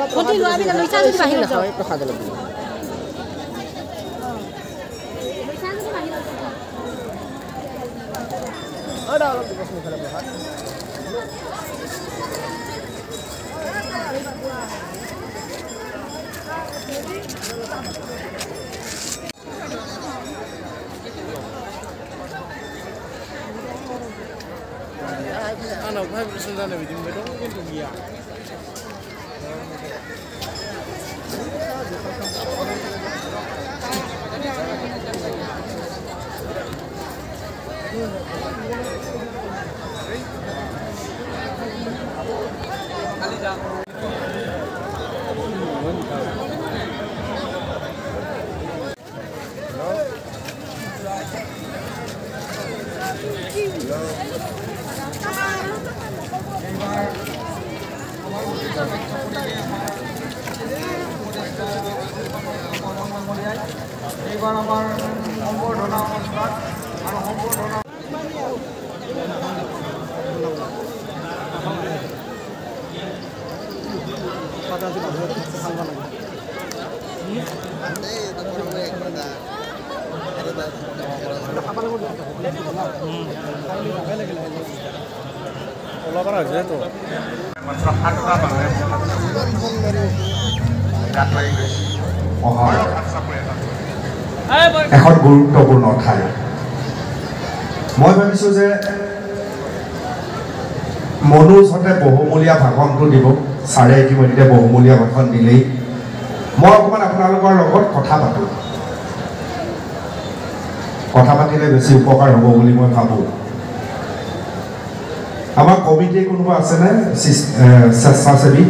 Continua a vida Luisa di Bahia. Ada orang di sini kalau berhat. Anak saya bersandar lebih tinggi dong, gitu dia. এইবাৰ আমাৰ সম্বৰ্ধনা অনুষ্ঠান আৰু সম্বৰ্ধনা এখন গুৰুত্বপূৰ্ণ ঠাই মই ভাবিছোঁ যে মনোজহঁতে বহুমূলীয়া ভাষণটো দিব ছাৰে ইতিমধ্যে বহুমূলীয়া ভাষণ দিলেই মই অকণমান আপোনালোকৰ লগত কথা পাতিলে বেছি উপকাৰ হ'ব বুলি মই ভাবোঁ আমাৰ কমিটি কোনোবা আছেনে স্বেচ্ছাসেৱী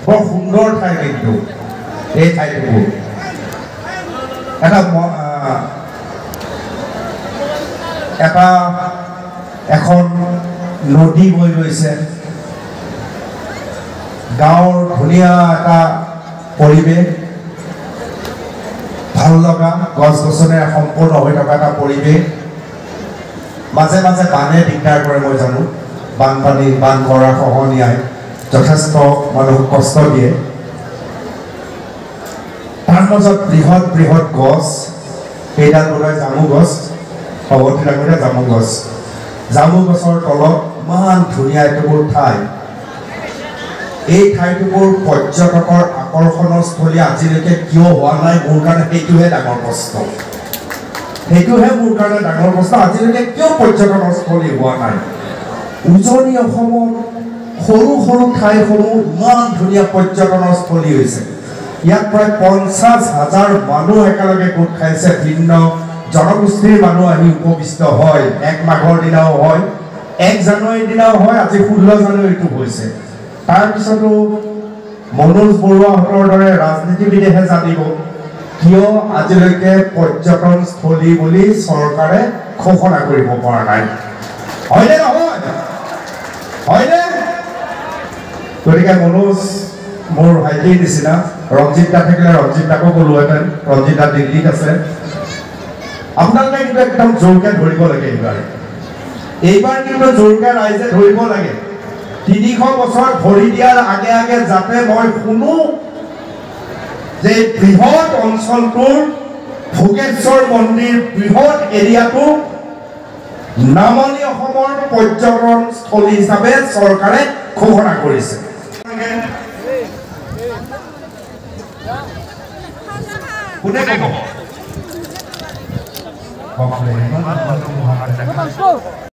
বৰ সুন্দৰ ঠাই কিন্তু এই ঠাইটুকুৰ এখন নদী বৈ গৈছে গাঁৱৰ ধুনীয়া এটা পৰিৱেশ ভাল লগা গছ গছনিৰে সম্পূৰ্ণ হৈ থকা এটা পৰিৱেশ মাজে মাজে বানে দিগদাৰ কৰে মই জানো বানপানী বান কৰা খহনীয়াই যথেষ্ট মানুহক কষ্ট দিয়ে তাৰ মাজত বৃহৎ বৃহৎ গছ এইডাল বোধহয় জামু গছ ভগৱতী ডাঙৰীয়া জামু গছৰ তলত ইমান ধুনীয়া এটুকুৰ ঠাই এই ঠাইটুকুৰ পৰ্যটকৰ আকৰ্ষণৰ স্থলী আজিলৈকে কিয় হোৱা নাই মোৰ কাৰণে সেইটোহে ডাঙৰ প্ৰশ্ন সেইটোহে মোৰ কাৰণে ডাঙৰ প্ৰশ্ন আজিলৈকে কিয় পৰ্যটনৰ স্থলী হোৱা নাই উজনি অসমত সৰু সৰু ঠাইসমূহ ইমান ধুনীয়া পৰ্যটনৰ স্থলী হৈছে ইয়াত প্ৰায় 50,000 মানুহ একেলগে গোট খাইছে ভিন্ন জনগোষ্ঠীৰ মানুহ আহি উপবিষ্ট হয় 1 মাঘৰ দিনাও হয় 1 জানুৱাৰীৰ দিনাও হয় আজি 16 জানুৱাৰীটো হৈছে তাৰ পিছতো মনোজ বৰুৱাহঁতৰ দৰে ৰাজনীতিবিদেহে জানিব কিয় আজিলৈকে পৰ্যটনস্থলী বুলি চৰকাৰে ঘোষণা কৰিব পৰা নাই হয়নে নহয় হয়নে গতিকে মনোজ মোৰ ভাইটিৰ নিচিনা ৰঞ্জিত দা থাকিলে ৰঞ্জিত দাকো ক'লোহেঁতেন ৰঞ্জিত দা দিল্লীত আছে আপোনালোকে কিন্তু একদম জোৰকে ধৰিব লাগে এইবাৰ কিন্তু জোৰকে ৰাইজে ধৰিব লাগে 300 বছৰ ভৰি দিয়াৰ আগে আগে যাতে মই শুনো যে বৃহৎ অঞ্চলটোৰ ভোগেশ্বৰ মন্দিৰ বৃহৎ এৰিয়াটো নামনি অসমৰ পৰ্যটনস্থলী হিচাপে চৰকাৰে ঘোষণা কৰিছে কোনে ক'ব